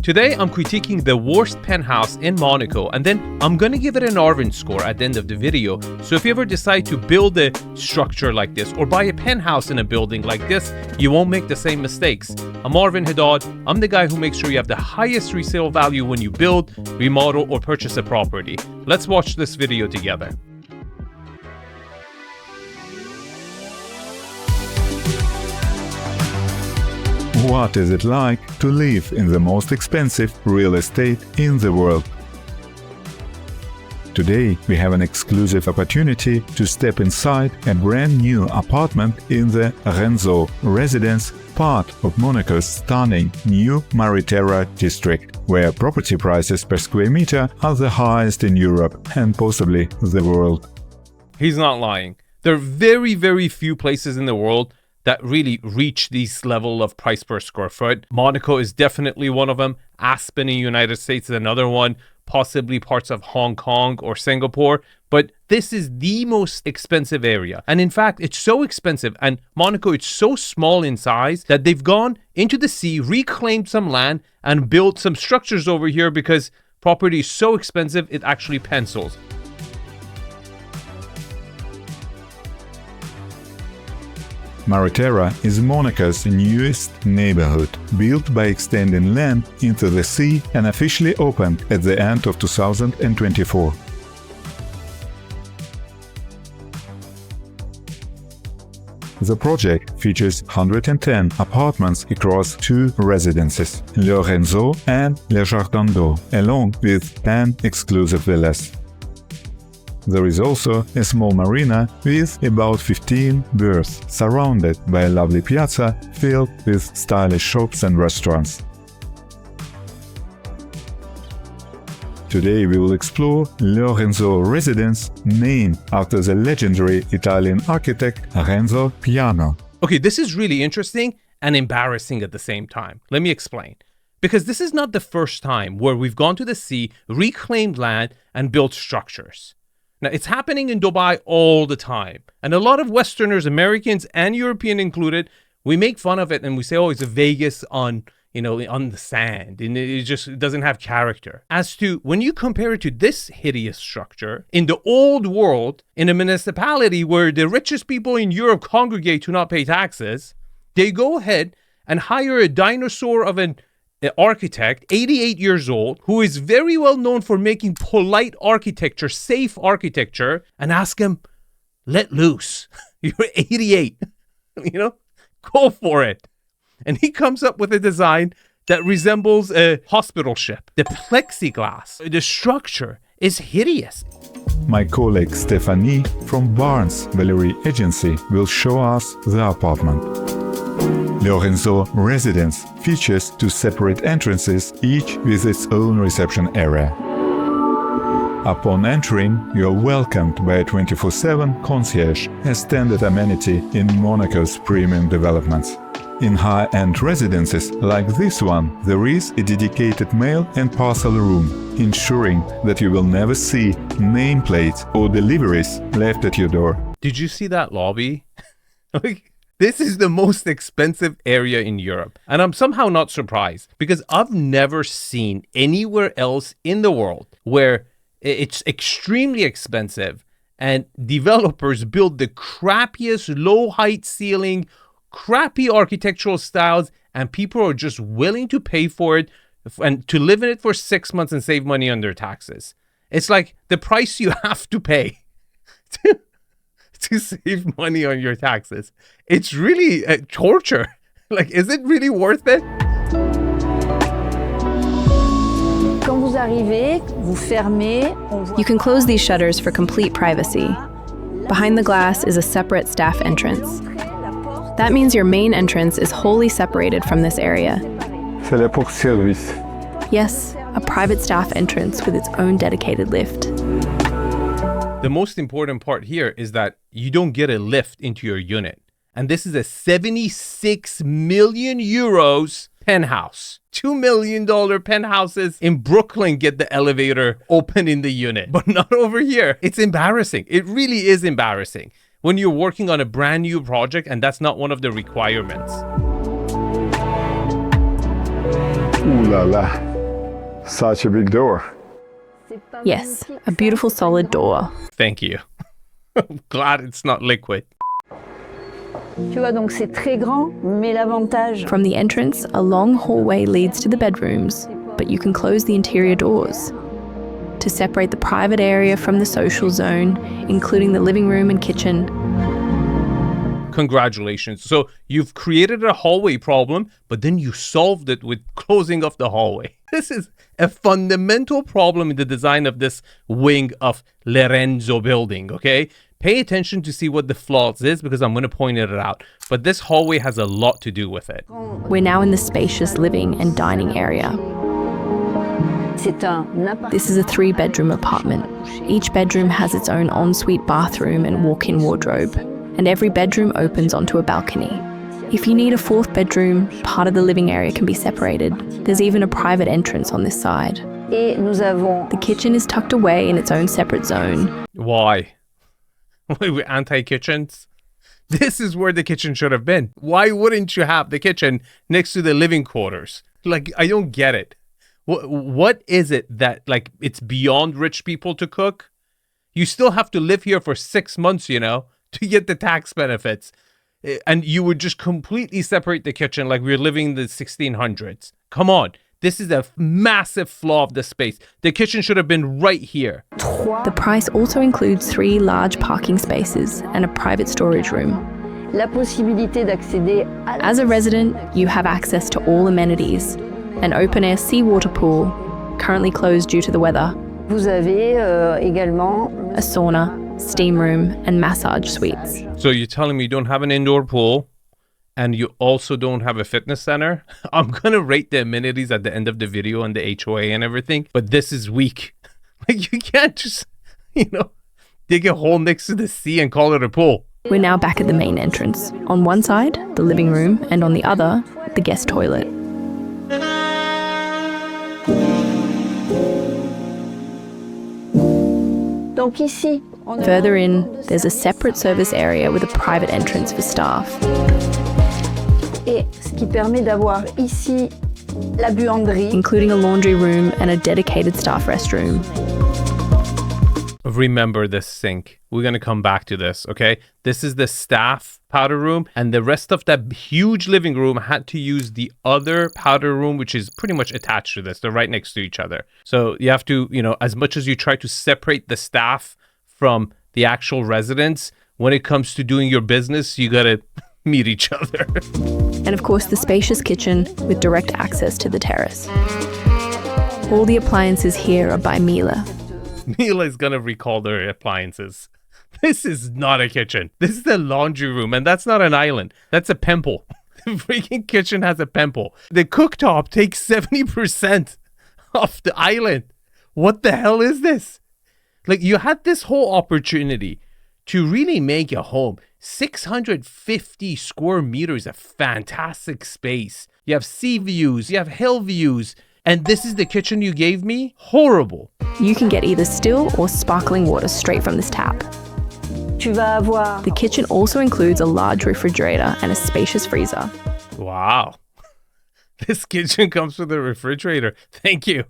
Today, I'm critiquing the worst penthouse in Monaco, and then I'm gonna give it an Arvin score at the end of the video. So if you ever decide to build a structure like this or buy a penthouse in a building like this, you won't make the same mistakes. I'm Arvin Haddad. I'm the guy who makes sure you have the highest resale value when you build, remodel, or purchase a property. Let's watch this video together. What is it like to live in the most expensive real estate in the world? Today, we have an exclusive opportunity to step inside a brand new apartment in the Renzo residence, part of Monaco's stunning new Mariterra district, where property prices per square meter are the highest in Europe and possibly the world. He's not lying. There are very, very few places in the world that really reach this level of price per square foot. Monaco is definitely one of them. Aspen in the United States is another one. Possibly parts of Hong Kong or Singapore. But this is the most expensive area. And in fact, it's so expensive. And Monaco, it's so small in size that they've gone into the sea, reclaimed some land, and built some structures over here because property is so expensive, it actually pencils. Mariterra is Monaco's newest neighborhood, built by extending land into the sea and officially opened at the end of 2024. The project features 110 apartments across two residences, Le Renzo and Le Jardin d'Eau, along with 10 exclusive villas. There is also a small marina with about 15 berths, surrounded by a lovely piazza filled with stylish shops and restaurants. Today we will explore Le Renzo residence, named after the legendary Italian architect Renzo Piano. Okay, this is really interesting and embarrassing at the same time. Let me explain. Because this is not the first time where we've gone to the sea, reclaimed land, and built structures. Now, it's happening in Dubai all the time. And a lot of Westerners, Americans and European included, we make fun of it and we say, oh, it's a Vegas on the sand. And it doesn't have character. As to when you compare it to this hideous structure in the old world, in a municipality where the richest people in Europe congregate to not pay taxes, they go ahead and hire a dinosaur of an architect, 88 years old, who is very well known for making polite architecture, safe architecture, and ask him, let loose. You're 88. Go for it. And he comes up with a design that resembles a hospital ship. The plexiglass, the structure is hideous. My colleague Stephanie from Barnes Valerie Agency will show us the apartment. Le Renzo residence features two separate entrances, each with its own reception area. Upon entering, you are welcomed by a 24/7 concierge, a standard amenity in Monaco's premium developments. In high-end residences like this one, there is a dedicated mail and parcel room, ensuring that you will never see nameplates or deliveries left at your door. Did you see that lobby? This is the most expensive area in Europe. And I'm somehow not surprised because I've never seen anywhere else in the world where it's extremely expensive and developers build the crappiest low height ceiling, crappy architectural styles, and people are just willing to pay for it and to live in it for 6 months and save money on their taxes. It's like the price you have to pay to save money on your taxes. It's really torture. Is it really worth it? You can close these shutters for complete privacy. Behind the glass is a separate staff entrance. That means your main entrance is wholly separated from this area. C'est là pour service. Yes, a private staff entrance with its own dedicated lift. The most important part here is that you don't get a lift into your unit. And this is a 76 million euros penthouse. $2 million penthouses in Brooklyn get the elevator open in the unit, but not over here. It's embarrassing. It really is embarrassing when you're working on a brand new project and that's not one of the requirements. Ooh la la. Such a big door. Yes, a beautiful solid door. Thank you. I'm glad it's not liquid. Tu vois, donc c'est très grand, mais l'avantage, From the entrance, a long hallway leads to the bedrooms, but you can close the interior doors to separate the private area from the social zone, including the living room and kitchen. Congratulations. So you've created a hallway problem, but then you solved it with closing off the hallway. This is a fundamental problem in the design of this wing of Renzo building, okay? Pay attention to see what the flaws is because I'm going to point it out. But this hallway has a lot to do with it. We're now in the spacious living and dining area. c'est un appart. This is a 3-bedroom apartment. Each bedroom has its own ensuite bathroom and walk-in wardrobe, and every bedroom opens onto a balcony. If you need a 4th bedroom, part of the living area can be separated. There's even a private entrance on this side. Et nous avons The kitchen is tucked away in its own separate zone. Why? We're anti-kitchens? This is where the kitchen should have been. Why wouldn't you have the kitchen next to the living quarters? Like, I don't get it. What is it that, like, it's beyond rich people to cook? You still have to live here for 6 months, you know, to get the tax benefits. And you would just completely separate the kitchen like we're living in the 1600s. Come on. This is a massive flaw of the space. The kitchen should have been right here. The price also includes 3 large parking spaces and a private storage room. la possibilité d'accéder à As a resident, you have access to all amenities. An open-air seawater pool, currently closed due to the weather, Vous avez également a sauna, steam room, and massage suites. So you're telling me you don't have an indoor pool and you also don't have a fitness center? I'm going to rate the amenities at the end of the video and the HOA and everything, but this is weak. Like, you can't just, dig a hole next to the sea and call it a pool. We're now back at the main entrance. On one side, the living room, and on the other, the guest toilet. donc ici on a Further in, there's a separate service area with a private entrance for staff. et ce qui permet d'avoir ici la buanderie. Including a laundry room and a dedicated staff restroom. Remember this sink. We're going to come back to this, okay? This is the staff powder room, and the rest of that huge living room had to use the other powder room, which is pretty much attached to this. They're right next to each other. So you have to, as much as you try to separate the staff from the actual residents, when it comes to doing your business, you got to meet each other. And of course, the spacious kitchen with direct access to the terrace. All the appliances here are by Mila. Mila is going to recall their appliances. This is not a kitchen. This is the laundry room, and that's not an island. That's a pimple. The freaking kitchen has a pimple. The cooktop takes 70% of the island. What the hell is this? Like, you had this whole opportunity to really make a home. 650 square meters of fantastic space. You have sea views, you have hill views, and this is the kitchen you gave me? Horrible. You can get either still or sparkling water straight from this tap. Tu vas avoir The kitchen also includes a large refrigerator and a spacious freezer. Wow. This kitchen comes with a refrigerator. Thank you.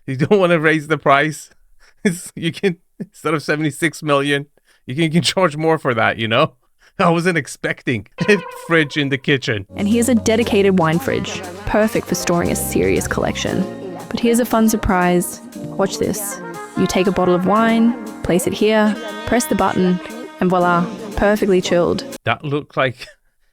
You don't want to raise the price? You can, instead of 76 million, you can charge more for that, I wasn't expecting a fridge in the kitchen. And here's a dedicated wine fridge, perfect for storing a serious collection. But here's a fun surprise. Watch this. You take a bottle of wine, place it here, press the button, and voila, perfectly chilled. That looked like,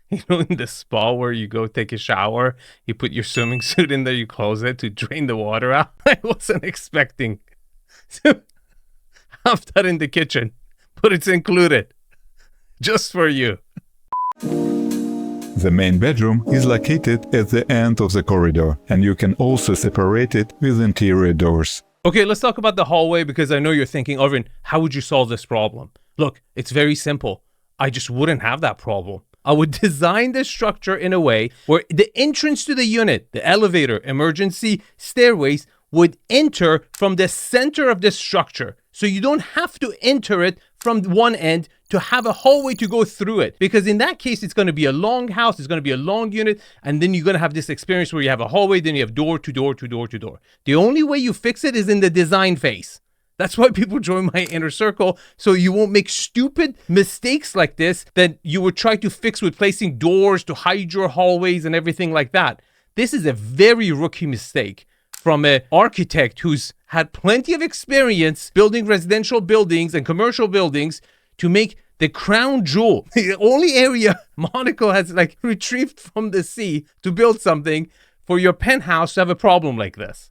in the spa where you go take a shower, you put your swimming suit in there, you close it to drain the water out. I wasn't expecting to have that in the kitchen, but it's included. Just for you. The main bedroom is located at the end of the corridor, and you can also separate it with interior doors. Okay, let's talk about the hallway, because I know you're thinking, Arvin, how would you solve this problem? Look, it's very simple. I just wouldn't have that problem. I would design the structure in a way where the entrance to the unit, the elevator, emergency stairways, would enter from the center of this structure. So you don't have to enter it from one end to have a hallway to go through it. Because in that case, it's going to be a long house, it's going to be a long unit, and then you're going to have this experience where you have a hallway, then you have door to door to door to door. The only way you fix it is in the design phase. That's why people join my inner circle, so you won't make stupid mistakes like this that you would try to fix with placing doors to hide your hallways and everything like that. This is a very rookie mistake from an architect who's had plenty of experience building residential buildings and commercial buildings to make the crown jewel, the only area Monaco has like retrieved from the sea to build something for your penthouse to have a problem like this.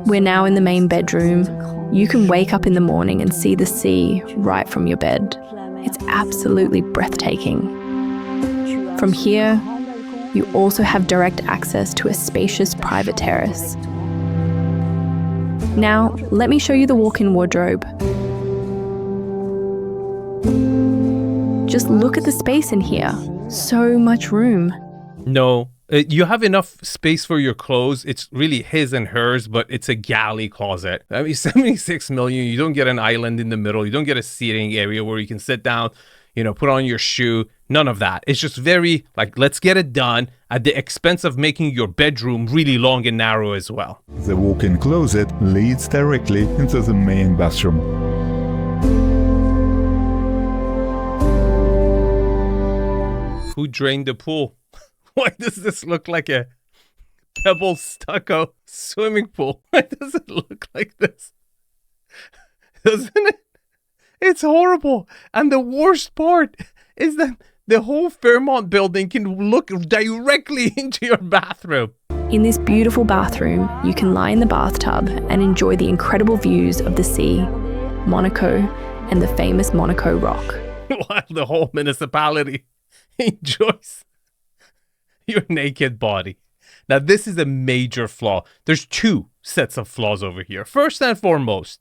We're now in the main bedroom. You can wake up in the morning and see the sea right from your bed. It's absolutely breathtaking. From here, you also have direct access to a spacious private terrace. Now, let me show you the walk-in wardrobe. Just look at the space in here. So much room. No, you have enough space for your clothes. It's really his and hers, but it's a galley closet. I mean, 76 million, you don't get an island in the middle. You don't get a seating area where you can sit down, put on your shoe. None of that. It's just very like, let's get it done at the expense of making your bedroom really long and narrow as well. The walk-in closet leads directly into the main bathroom. Who drained the pool? Why does this look like a pebble stucco swimming pool? Why does it look like this? Doesn't it? It's horrible. And the worst part is that the whole Fairmont building can look directly into your bathroom. In this beautiful bathroom, you can lie in the bathtub and enjoy the incredible views of the sea, Monaco, and the famous Monaco Rock. While the whole municipality enjoys your naked body. Now, this is a major flaw. There's two sets of flaws over here. First and foremost,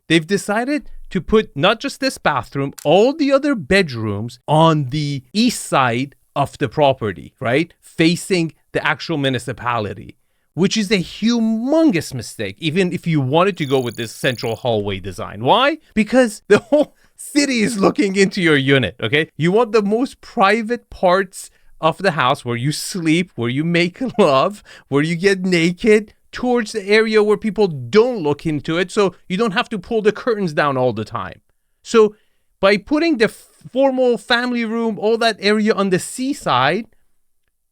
they've decided to put not just this bathroom, all the other bedrooms on the east side of the property, right? Facing the actual municipality, which is a humongous mistake, even if you wanted to go with this central hallway design. Why? Because the whole city is looking into your unit, okay? You want the most private parts of the house where you sleep, where you make love, where you get naked, towards the area where people don't look into it, so you don't have to pull the curtains down all the time. So by putting the formal family room, all that area on the seaside,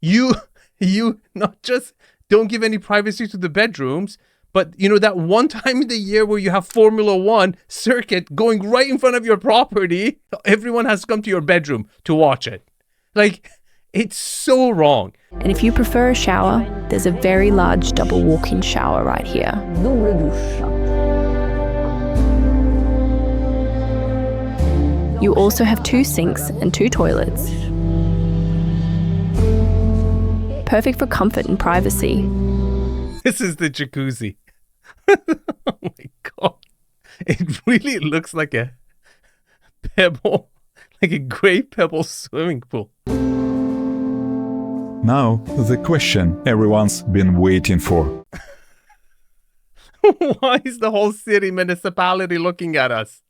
you not just don't give any privacy to the bedrooms, but that one time in the year where you have Formula One circuit going right in front of your property, everyone has to come to your bedroom to watch it. Like, it's so wrong. And if you prefer a shower, there's a very large double walk-in shower right here. Double douche. You also have 2 sinks and 2 toilets. Perfect for comfort and privacy. This is the jacuzzi. Oh my God. It really looks like a pebble, like a great pebble swimming pool. Now, the question everyone's been waiting for. Why is the whole city municipality looking at us?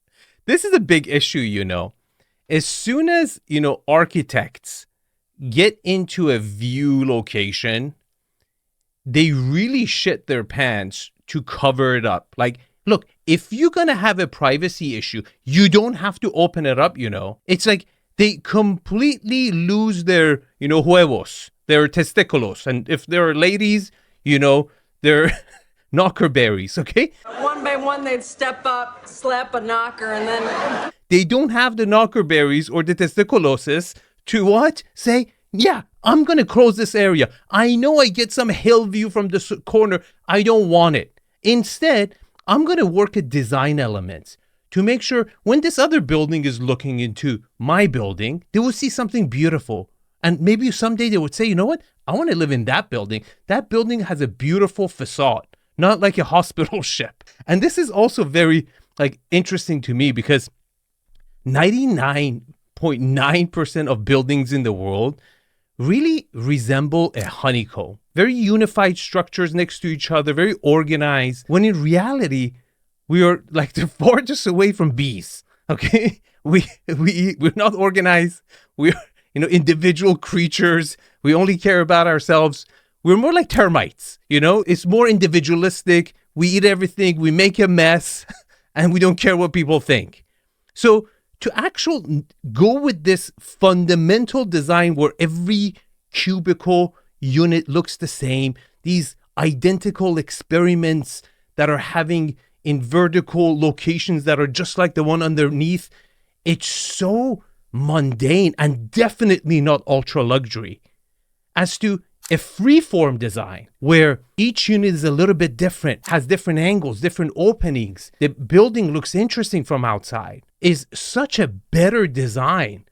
This is a big issue, As soon as, architects get into a view location, they really shit their pants to cover it up. Like, look, if you're going to have a privacy issue, you don't have to open it up, It's like they completely lose their, huevos, their testiculos. And if they're ladies, they're knockerberries, okay? One by one, they'd step up, slap a knocker, and then... They don't have the knockerberries or the testiculosis to what? Say, yeah, I'm going to close this area. I know I get some hill view from the corner. I don't want it. Instead, I'm going to work at design elements to make sure when this other building is looking into my building, they will see something beautiful. And maybe someday they would say, you know what? I want to live in that building. That building has a beautiful facade, not like a hospital ship. And this is also very interesting to me because 99.9% of buildings in the world really resemble a honeycomb. Very unified structures next to each other, very organized, when in reality, we are like the farthest away from bees, okay? We're not organized. We're, individual creatures. We only care about ourselves. We're more like termites, It's more individualistic. We eat everything. We make a mess, and we don't care what people think. So to actually go with this fundamental design where every cubicle unit looks the same, these identical experiments that are having in vertical locations that are just like the one underneath, it's so mundane and definitely not ultra luxury. As to a freeform design where each unit is a little bit different, has different angles, different openings, the building looks interesting from outside, is such a better design,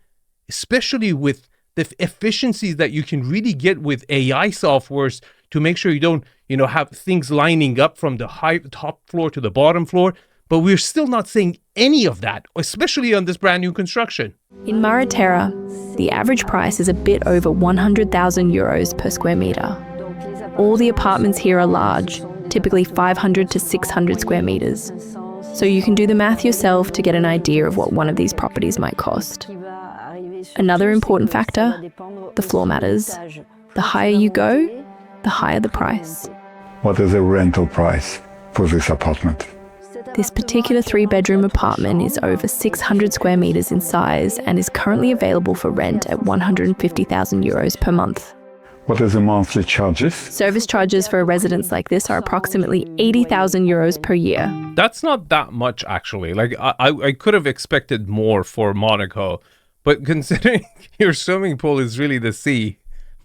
especially with the efficiencies that you can really get with AI softwares to make sure you don't, have things lining up from the top floor to the bottom floor. But we're still not seeing any of that, especially on this brand new construction. In Mare Terra, the average price is a bit over 100,000 euros per square meter. All the apartments here are large, typically 500 to 600 square meters. So you can do the math yourself to get an idea of what one of these properties might cost. Another important factor, the floor matters. The higher you go, the higher the price. What is the rental price for this apartment? This particular 3-bedroom apartment is over 600 square meters in size and is currently available for rent at 150,000 euros per month. What is the monthly charges? Service charges for a residence like this are approximately 80,000 euros per year. That's not that much, actually. Like, I could have expected more for Monaco, but considering your swimming pool is really the sea,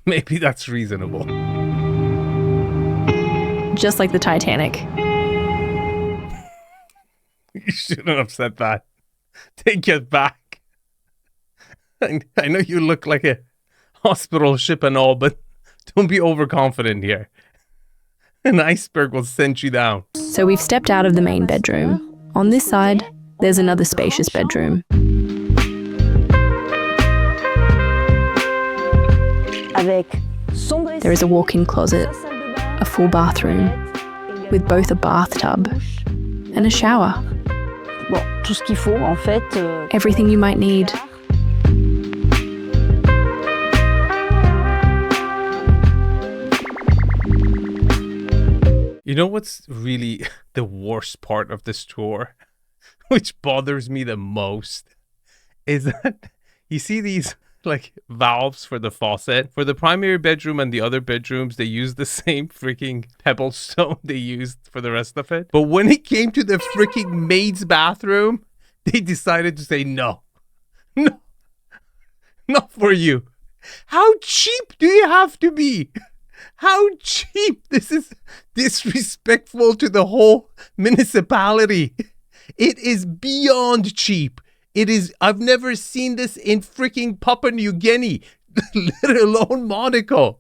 maybe that's reasonable. Just like the Titanic. You shouldn't have said that. Take it back. I know you look like a hospital ship and all, but don't be overconfident here. An iceberg will send you down. So we've stepped out of the main bedroom. On this side, there's another spacious bedroom. There is a walk-in closet, a full bathroom, with both a bathtub and a shower. Everything you might need. You know what's really the worst part of this tour, which bothers me the most, is that you see these like valves for the faucet. For the primary bedroom and the other bedrooms, they use the same freaking pebble stone they used for the rest of it. But when it came to the freaking maid's bathroom, they decided to say no, not for you. How cheap do you have to be? How cheap? This is disrespectful to the whole municipality. It is beyond cheap. It is, I've never seen this in freaking Papua New Guinea, let alone Monaco.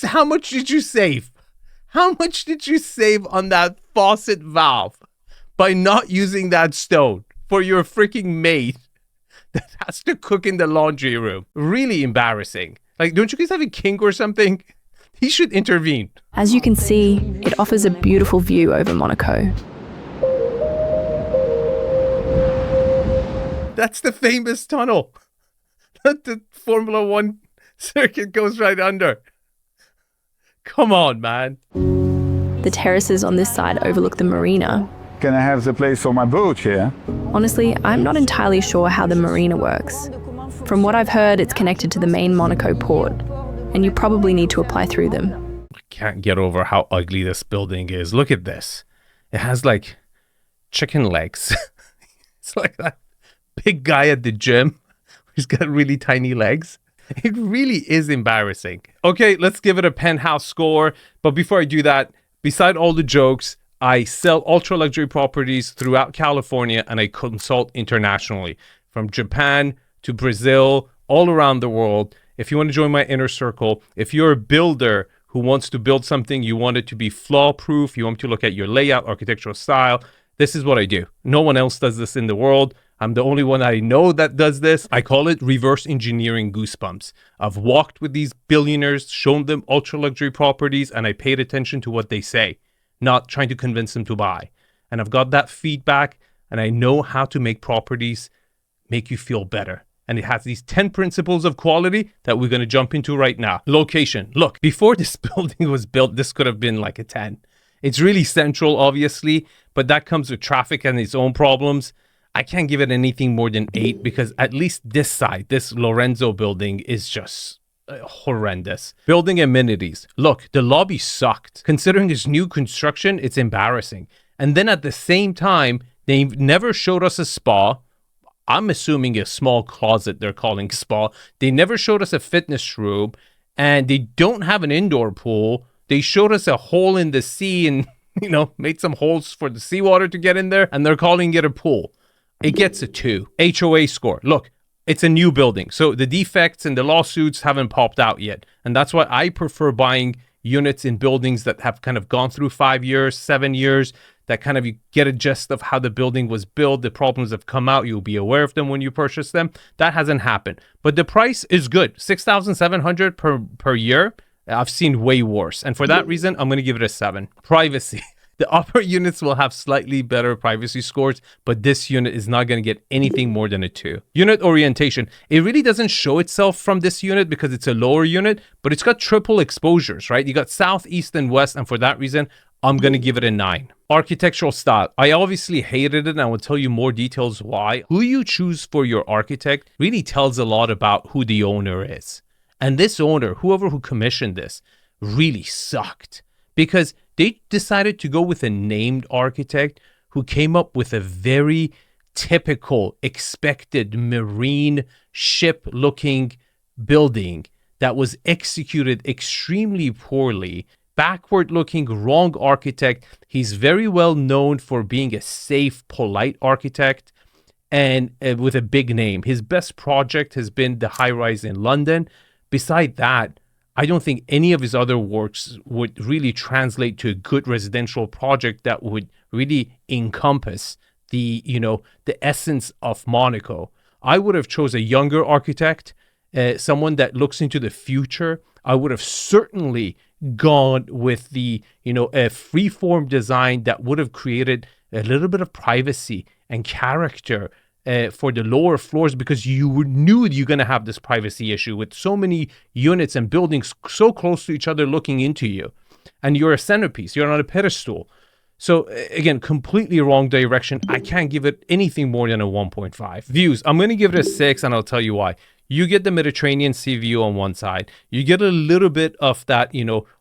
How much did you save? How much did you save on that faucet valve by not using that stone for your freaking maid that has to cook in the laundry room? Really embarrassing. Like, don't you guys have a king or something? He should intervene. As you can see, it offers a beautiful view over Monaco. That's the famous tunnel that the Formula One circuit goes right under. Come on, man. The terraces on this side overlook the marina. Can I have the place for my boat here? Honestly, I'm not entirely sure how the marina works. From what I've heard, it's connected to the main Monaco port, and you probably need to apply through them. I can't get over how ugly this building is. Look at this. It has like chicken legs. It's like that big guy at the gym who's got really tiny legs. It really is embarrassing. Okay, let's give it a Penthouse score. But before I do that, beside all the jokes, I sell ultra luxury properties throughout California and I consult internationally, from Japan to Brazil, all around the world. If you want to join my inner circle, if you're a builder who wants to build something, you want it to be flaw proof, you want to look at your layout, architectural style, this is what I do. No one else does this in the world. I'm the only one I know that does this. I call it reverse engineering goosebumps. I've walked with these billionaires, shown them ultra luxury properties, and I paid attention to what they say, not trying to convince them to buy. And I've got that feedback, and I know how to make properties make you feel better. And it has these 10 principles of quality that we're going to jump into right now. Location. Look, before this building was built, this could have been like a 10. It's really central, obviously, but that comes with traffic and its own problems. I can't give it anything more than 8 because at least this side, this Lorenzo building is just horrendous. Building amenities. Look, the lobby sucked. Considering it's new construction, it's embarrassing. And then at the same time, they never showed us a spa. I'm assuming a small closet they're calling spa. They never showed us a fitness room, and they don't have an indoor pool. They showed us a hole in the sea and, made some holes for the seawater to get in there, and they're calling it a pool. It gets a 2. HOA score. Look, it's a new building, so the defects and the lawsuits haven't popped out yet. And that's why I prefer buying units in buildings that have kind of gone through 5 years, 7 years, that kind of you get a gist of how the building was built, the problems have come out, you'll be aware of them when you purchase them. That hasn't happened. But the price is good. $6,700 per year. I've seen way worse. And for that reason, I'm going to give it a 7. Privacy. The upper units will have slightly better privacy scores, but this unit is not going to get anything more than a 2. Unit orientation. It really doesn't show itself from this unit because it's a lower unit, but it's got triple exposures, right? You got south, east, and west, and for that reason, I'm going to give it a 9. Architectural style. I obviously hated it, and I will tell you more details why. Who you choose for your architect really tells a lot about who the owner is. And this owner, who commissioned this, really sucked because they decided to go with a named architect who came up with a very typical, expected marine ship-looking building that was executed extremely poorly. Backward-looking, wrong architect. He's very well known for being a safe, polite architect and with a big name. His best project has been the high-rise in London. Beside that, I don't think any of his other works would really translate to a good residential project that would really encompass the essence of Monaco. I would have chose a younger architect, someone that looks into the future. I would have certainly gone with the, a freeform design that would have created a little bit of privacy and character for the lower floors, because you knew you're going to have this privacy issue with so many units and buildings so close to each other looking into you. And you're a centerpiece. You're on a pedestal. So again, completely wrong direction. I can't give it anything more than a 1.5. Views. I'm going to give it a 6, and I'll tell you why. You get the Mediterranean Sea view on one side. You get a little bit of that,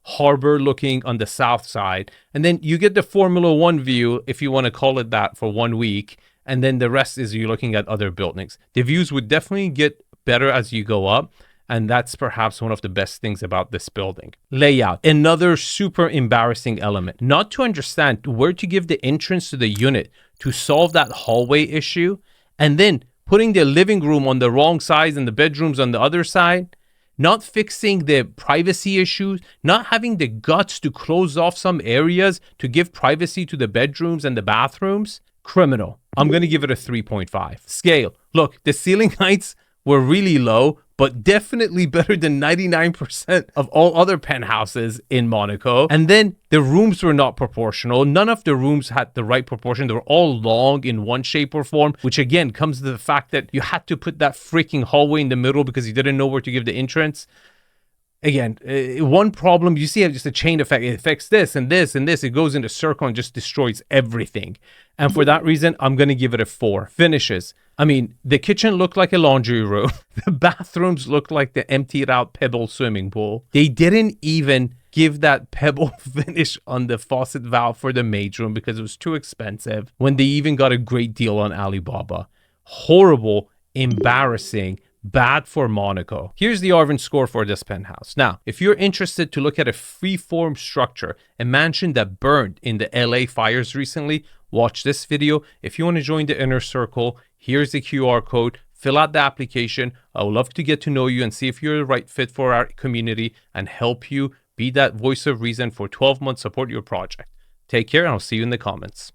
harbor looking on the south side. And then you get the Formula One view, if you want to call it that, for 1 week. And then the rest is you're looking at other buildings. The views would definitely get better as you go up. And that's perhaps one of the best things about this building. Layout, another super embarrassing element. Not to understand where to give the entrance to the unit to solve that hallway issue, and then putting the living room on the wrong side and the bedrooms on the other side, not fixing the privacy issues, not having the guts to close off some areas to give privacy to the bedrooms and the bathrooms. Criminal. I'm going to give it a 3.5. Scale. Look, the ceiling heights were really low, but definitely better than 99% of all other penthouses in Monaco. And then the rooms were not proportional. None of the rooms had the right proportion. They were all long in one shape or form, which again comes to the fact that you had to put that freaking hallway in the middle because you didn't know where to give the entrance. Again, one problem, you see just a chain effect. It affects this and this and this. It goes in a circle and just destroys everything. And for that reason, I'm going to give it a 4. Finishes. I mean, the kitchen looked like a laundry room. The bathrooms looked like the emptied out Pebble swimming pool. They didn't even give that Pebble finish on the faucet valve for the maid's room because it was too expensive when they even got a great deal on Alibaba. Horrible, embarrassing, bad for Monaco. Here's the Arvin score for this penthouse. Now, if you're interested to look at a freeform structure, a mansion that burned in the LA fires recently, watch this video. If you want to join the inner circle, here's the QR code. Fill out the application. I would love to get to know you and see if you're the right fit for our community and help you be that voice of reason for 12 months support your project. Take care, and I'll see you in the comments.